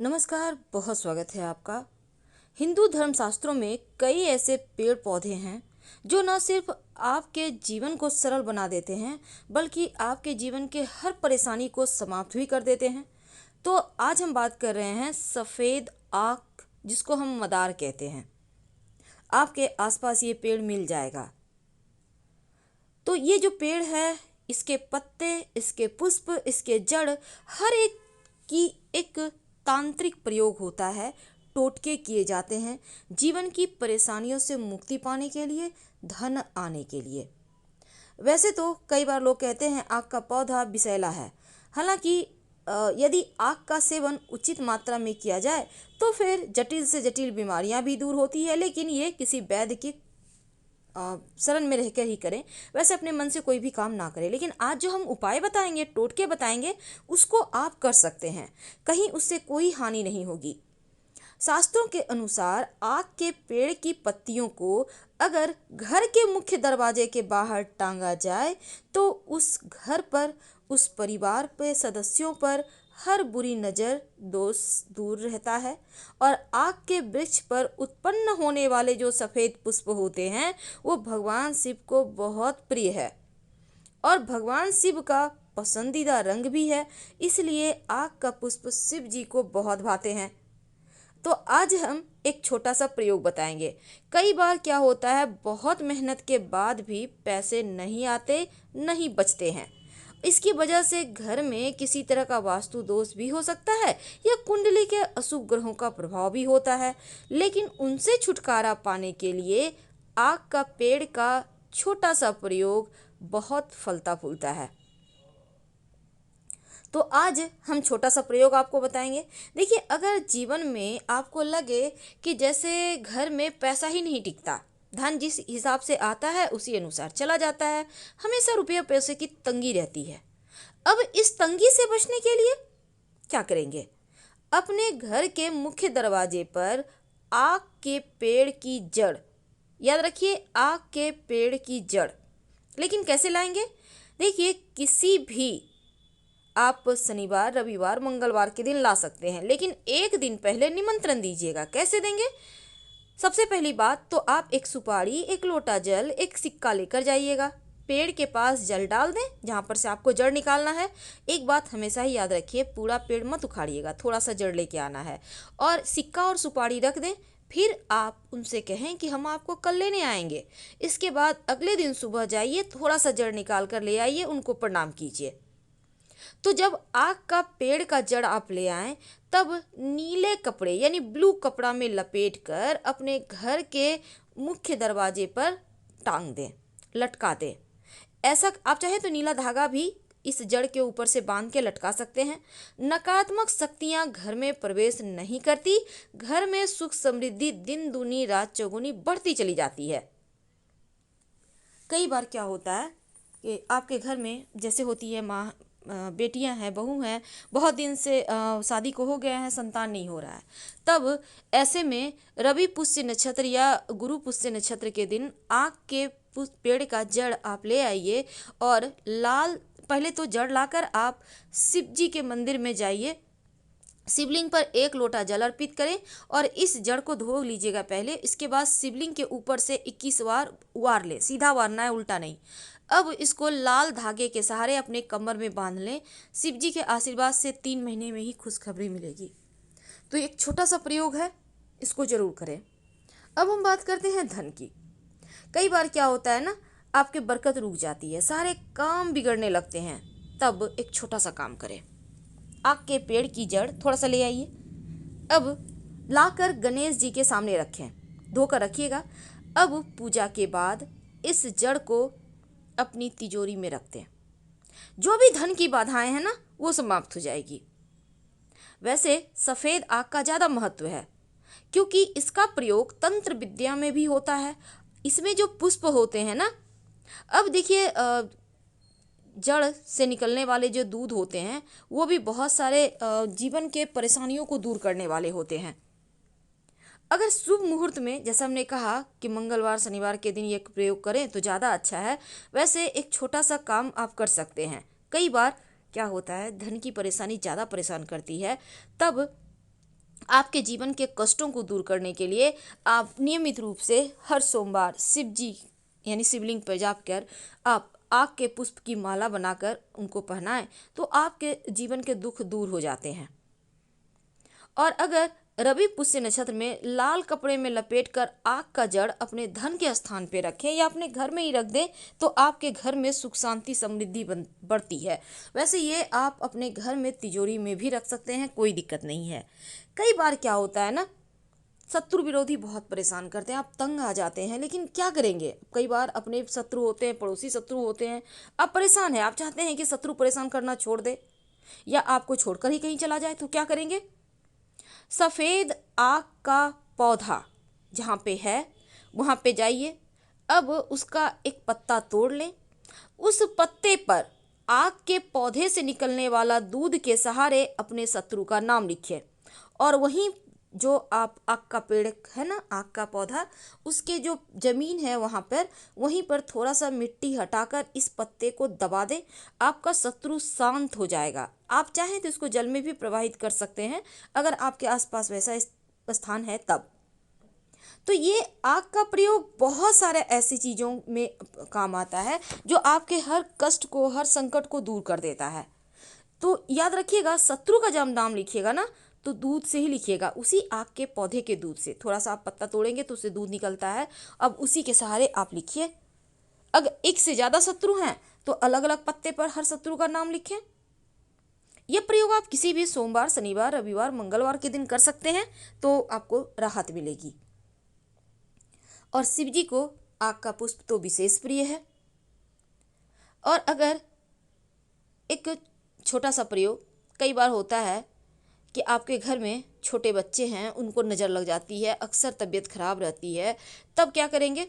नमस्कार, बहुत स्वागत है आपका। हिंदू धर्मशास्त्रों में कई ऐसे पेड़ पौधे हैं जो न सिर्फ आपके जीवन को सरल बना देते हैं बल्कि आपके जीवन के हर परेशानी को समाप्त भी कर देते हैं। तो आज हम बात कर रहे हैं सफ़ेद आक, जिसको हम मदार कहते हैं। आपके आसपास ये पेड़ मिल जाएगा। तो ये जो पेड़ है, इसके पत्ते, इसके पुष्प, इसके जड़, हर एक की एक तांत्रिक प्रयोग होता है। टोटके किए जाते हैं जीवन की परेशानियों से मुक्ति पाने के लिए, धन आने के लिए। वैसे तो कई बार लोग कहते हैं आक का पौधा विषैला है। हालांकि यदि आक का सेवन उचित मात्रा में किया जाए तो फिर जटिल से जटिल बीमारियां भी दूर होती है, लेकिन ये किसी वैद्य की शरण में रहकर ही करें। वैसे अपने मन से कोई भी काम ना करें, लेकिन आज जो हम उपाय बताएंगे, टोटके बताएंगे, उसको आप कर सकते हैं। कहीं उससे कोई हानि नहीं होगी। शास्त्रों के अनुसार आक के पेड़ की पत्तियों को अगर घर के मुख्य दरवाजे के बाहर टांगा जाए तो उस घर पर, उस परिवार पे सदस्यों पर हर बुरी नज़र, दोष दूर रहता है। और आक के वृक्ष पर उत्पन्न होने वाले जो सफ़ेद पुष्प होते हैं वो भगवान शिव को बहुत प्रिय है और भगवान शिव का पसंदीदा रंग भी है, इसलिए आक का पुष्प शिव जी को बहुत भाते हैं। तो आज हम एक छोटा सा प्रयोग बताएंगे। कई बार क्या होता है, बहुत मेहनत के बाद भी पैसे नहीं आते, नहीं बचते हैं। इसकी वजह से घर में किसी तरह का वास्तु दोष भी हो सकता है या कुंडली के अशुभ ग्रहों का प्रभाव भी होता है। लेकिन उनसे छुटकारा पाने के लिए आक का पेड़ का छोटा सा प्रयोग बहुत फलता फूलता है। तो आज हम छोटा सा प्रयोग आपको बताएंगे। देखिए, अगर जीवन में आपको लगे कि जैसे घर में पैसा ही नहीं टिकता, धन जिस हिसाब से आता है उसी अनुसार चला जाता है, हमेशा रुपये पैसे की तंगी रहती है। अब इस तंगी से बचने के लिए क्या करेंगे? अपने घर के मुख्य दरवाजे पर आक के पेड़ की जड़, याद रखिए आक के पेड़ की जड़। लेकिन कैसे लाएंगे? देखिए, किसी भी आप शनिवार, रविवार, मंगलवार के दिन ला सकते हैं, लेकिन एक दिन पहले निमंत्रण दीजिएगा। कैसे देंगे? सबसे पहली बात तो आप एक सुपारी, एक लोटा जल, एक सिक्का लेकर जाइएगा। पेड़ के पास जल डाल दें जहाँ पर से आपको जड़ निकालना है। एक बात हमेशा ही याद रखिए, पूरा पेड़ मत उखाड़िएगा, थोड़ा सा जड़ लेके आना है। और सिक्का और सुपारी रख दें। फिर आप उनसे कहें कि हम आपको कल लेने आएंगे। इसके बाद अगले दिन सुबह जाइए, थोड़ा सा जड़ निकाल कर ले आइए, उनको प्रणाम कीजिए। तो जब आक का पेड़ का जड़ आप ले आए, तब नीले कपड़े यानी ब्लू कपड़ा में लपेट कर अपने घर के मुख्य दरवाजे पर टांग दें, लटका दें। ऐसा आप चाहे तो नीला धागा भी इस जड़ के ऊपर से बांध के लटका सकते हैं। नकारात्मक शक्तियां घर में प्रवेश नहीं करती, घर में सुख समृद्धि दिन दूनी रात चौगुनी बढ़ती चली जाती है। कई बार क्या होता है कि आपके घर में जैसे होती है माँ, बेटियां हैं, बहू हैं, बहुत दिन से शादी को हो गया है, संतान नहीं हो रहा है। तब ऐसे में रवि पुष्य नक्षत्र या गुरु पुष्य नक्षत्र के दिन आक के पेड़ का जड़ आप ले आइए और लाल, पहले तो जड़ लाकर आप शिव जी के मंदिर में जाइए, शिवलिंग पर एक लोटा जल अर्पित करें और इस जड़ को धो लीजिएगा पहले। इसके बाद शिवलिंग के ऊपर से 21 बार वार लें, सीधा वारना है, उल्टा नहीं। अब इसको लाल धागे के सहारे अपने कमर में बांध लें। शिव जी के आशीर्वाद से 3 महीने में ही खुशखबरी मिलेगी। तो एक छोटा सा प्रयोग है, इसको जरूर करें। अब हम बात करते हैं धन की। कई बार क्या होता है ना, आपके बरकत रुक जाती है, सारे काम बिगड़ने लगते हैं। तब एक छोटा सा काम करें, आक के पेड़ की जड़ थोड़ा सा ले आइए। अब लाकर गणेश जी के सामने रखें, धोकर रखिएगा। अब पूजा के बाद इस जड़ को अपनी तिजोरी में रख दें। जो भी धन की बाधाएं हैं ना, वो समाप्त हो जाएगी। वैसे सफ़ेद आक का ज़्यादा महत्व है क्योंकि इसका प्रयोग तंत्र विद्या में भी होता है। इसमें जो पुष्प होते हैं ना, अब देखिए जड़ से निकलने वाले जो दूध होते हैं वो भी बहुत सारे जीवन के परेशानियों को दूर करने वाले होते हैं। अगर शुभ मुहूर्त में, जैसा हमने कहा कि मंगलवार शनिवार के दिन ये प्रयोग करें तो ज़्यादा अच्छा है। वैसे एक छोटा सा काम आप कर सकते हैं। कई बार क्या होता है, धन की परेशानी ज़्यादा परेशान करती है, तब आपके जीवन के कष्टों को दूर करने के लिए आप नियमित रूप से हर सोमवार शिव जी यानी शिवलिंग पर जाकर आप आग के पुष्प की माला बनाकर उनको पहनाएं तो आपके जीवन के दुख दूर हो जाते हैं। और अगर रवि पुष्य नक्षत्र में लाल कपड़े में लपेटकर आग का जड़ अपने धन के स्थान पे रखें या अपने घर में ही रख दें तो आपके घर में सुख शांति समृद्धि बढ़ती है। वैसे ये आप अपने घर में तिजोरी में भी रख सकते हैं, कोई दिक्कत नहीं है। कई बार क्या होता है ना, शत्रु विरोधी बहुत परेशान करते हैं, आप तंग आ जाते हैं, लेकिन क्या करेंगे। कई बार अपने शत्रु होते हैं, पड़ोसी शत्रु होते हैं, आप परेशान हैं, आप चाहते हैं कि शत्रु परेशान करना छोड़ दे या आपको छोड़कर ही कहीं चला जाए, तो क्या करेंगे। सफ़ेद आक का पौधा जहाँ पे है वहाँ पे जाइए, अब उसका एक पत्ता तोड़ लें, उस पत्ते पर आग के पौधे से निकलने वाला दूध के सहारे अपने शत्रु का नाम लिखिए और वहीं जो आप आग का पेड़ है ना, आग का पौधा, उसके जो जमीन है वहाँ पर वहीं पर थोड़ा सा मिट्टी हटाकर इस पत्ते को दबा दें, आपका शत्रु शांत हो जाएगा। आप चाहें तो इसको जल में भी प्रवाहित कर सकते हैं अगर आपके आसपास वैसा स्थान है तब। तो ये आग का प्रयोग बहुत सारे ऐसी चीज़ों में काम आता है जो आपके हर कष्ट को, हर संकट को दूर कर देता है। तो याद रखिएगा, शत्रु का जब नाम लिखिएगा ना तो दूध से ही लिखिएगा, उसी आग के पौधे के दूध से। थोड़ा सा आप पत्ता तोड़ेंगे तो उससे दूध निकलता है, अब उसी के सहारे आप लिखिए। अगर एक से ज़्यादा शत्रु हैं तो अलग अलग पत्ते पर हर शत्रु का नाम लिखें। यह प्रयोग आप किसी भी सोमवार, शनिवार, रविवार, मंगलवार के दिन कर सकते हैं तो आपको राहत मिलेगी। और शिव जी को आग का पुष्प तो विशेष प्रिय है। और अगर एक छोटा सा प्रयोग, कई बार होता है कि आपके घर में छोटे बच्चे हैं, उनको नज़र लग जाती है, अक्सर तबीयत खराब रहती है, तब क्या करेंगे।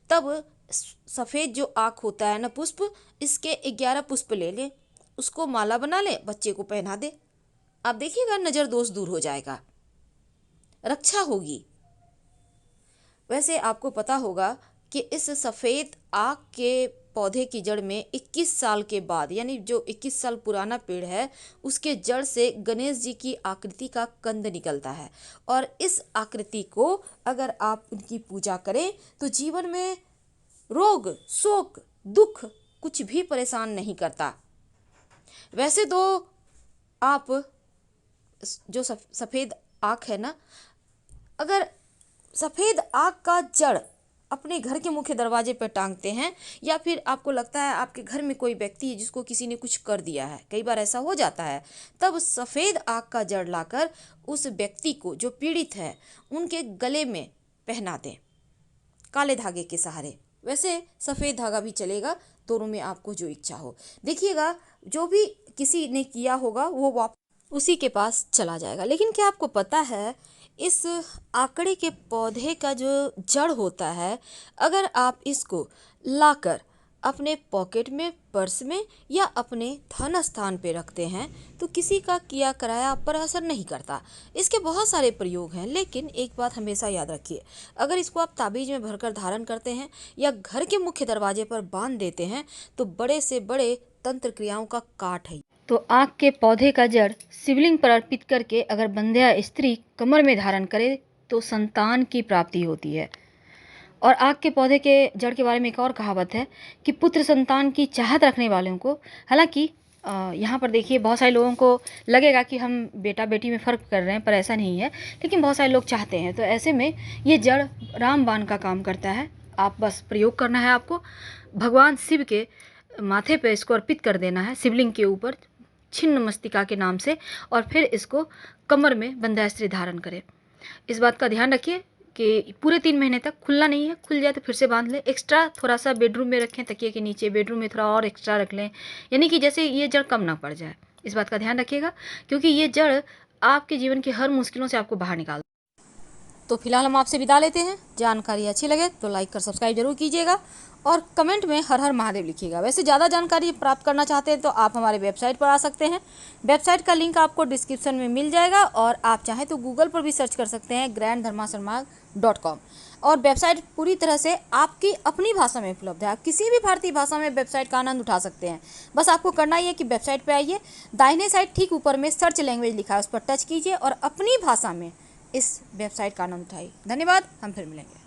तब सफ़ेद जो आँख होता है ना पुष्प, इसके 11 पुष्प ले लें, उसको माला बना लें, बच्चे को पहना दें, आप देखिएगा नज़र दोष दूर हो जाएगा, रक्षा होगी। वैसे आपको पता होगा कि इस सफ़ेद आक के पौधे की जड़ में 21 साल के बाद, यानी जो 21 साल पुराना पेड़ है उसके जड़ से गणेश जी की आकृति का कंद निकलता है और इस आकृति को अगर आप उनकी पूजा करें तो जीवन में रोग, शोक, दुख कुछ भी परेशान नहीं करता। वैसे तो आप जो सफ़ेद आक है ना, अगर सफ़ेद आग का जड़ अपने घर के मुख्य दरवाजे पर टांगते हैं या फिर आपको लगता है आपके घर में कोई व्यक्ति है जिसको किसी ने कुछ कर दिया है, कई बार ऐसा हो जाता है, तब सफ़ेद आग का जड़ लाकर उस व्यक्ति को जो पीड़ित है उनके गले में पहना दें काले धागे के सहारे। वैसे सफ़ेद धागा भी चलेगा, दोनों में आपको जो इच्छा हो। देखिएगा, जो भी किसी ने किया होगा वो वापस उसी के पास चला जाएगा। लेकिन क्या आपको पता है, इस आकड़े के पौधे का जो जड़ होता है, अगर आप इसको लाकर अपने पॉकेट में, पर्स में या अपने धन स्थान पे रखते हैं तो किसी का किया कराया आप पर असर नहीं करता। इसके बहुत सारे प्रयोग हैं, लेकिन एक बात हमेशा याद रखिए, अगर इसको आप ताबीज़ में भरकर धारण करते हैं या घर के मुख्य दरवाजे पर बांध देते हैं तो बड़े से बड़े तंत्र क्रियाओं का काट है। तो आग के पौधे का जड़ शिवलिंग पर अर्पित करके अगर बंध्या स्त्री कमर में धारण करे तो संतान की प्राप्ति होती है। और आग के पौधे के जड़ के बारे में एक और कहावत है कि पुत्र संतान की चाहत रखने वालों को, हालांकि यहाँ पर देखिए बहुत सारे लोगों को लगेगा कि हम बेटा बेटी में फ़र्क कर रहे हैं, पर ऐसा नहीं है, लेकिन बहुत सारे लोग चाहते हैं। तो ऐसे में ये जड़ रामबाण का काम करता है। आप बस प्रयोग करना है, आपको भगवान शिव के माथे पे इसको अर्पित कर देना है, शिवलिंग के ऊपर छिन्न मस्तिका के नाम से, और फिर इसको कमर में बंध्या स्त्री धारण करें। इस बात का ध्यान रखिए कि पूरे 3 महीने तक खुलना नहीं है, खुल जाए तो फिर से बांध लें। एक्स्ट्रा थोड़ा सा बेडरूम में रखें, तकिए के नीचे बेडरूम में थोड़ा और एक्स्ट्रा रख लें, यानी कि जैसे ये जड़ कम ना पड़ जाए। इस बात का ध्यान रखिएगा, क्योंकि ये जड़ आपके जीवन की हर मुश्किलों से आपको बाहर निकाल तो फिलहाल हम आपसे विदा लेते हैं। जानकारी अच्छी लगे तो लाइक कर सब्सक्राइब जरूर कीजिएगा और कमेंट में हर हर महादेव लिखिएगा। वैसे ज़्यादा जानकारी प्राप्त करना चाहते हैं तो आप हमारे वेबसाइट पर आ सकते हैं। वेबसाइट का लिंक आपको डिस्क्रिप्शन में मिल जाएगा और आप चाहें तो गूगल पर भी सर्च कर सकते हैं granddharmasarmag.com। और वेबसाइट पूरी तरह से आपकी अपनी भाषा में उपलब्ध है। आप किसी भी भारतीय भाषा में वेबसाइट का आनंद उठा सकते हैं। बस आपको करना ही है कि वेबसाइट पे आइए, दाहिने साइड ठीक ऊपर में सर्च लैंग्वेज लिखा है, उस पर टच कीजिए और अपनी भाषा में इस वेबसाइट का आनंद उठाइए। धन्यवाद, हम फिर मिलेंगे।